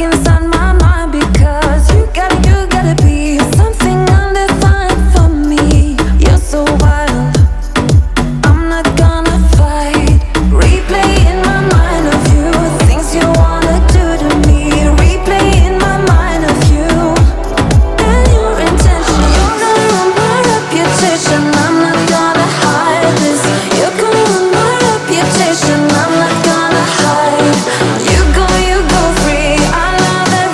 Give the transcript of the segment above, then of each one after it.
inside my mind because you gotta be something undefined for me. You're so wild, I'm not gonna fight. Replay in my mind of you, things you wanna do to me. Replay in my mind of you and your intention. You're gonna ruin my reputation, I'm not gonna hide this. You're gonna ruin my reputation, I'm not gonna hide. You go free, I know that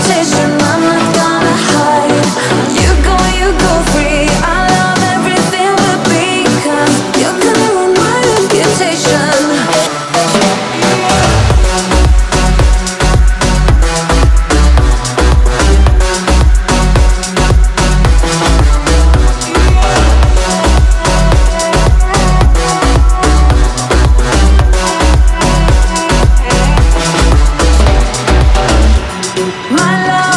reputation. I'm not gonna hide. You go free. I love everything but because you're gonna ruin my reputation. My love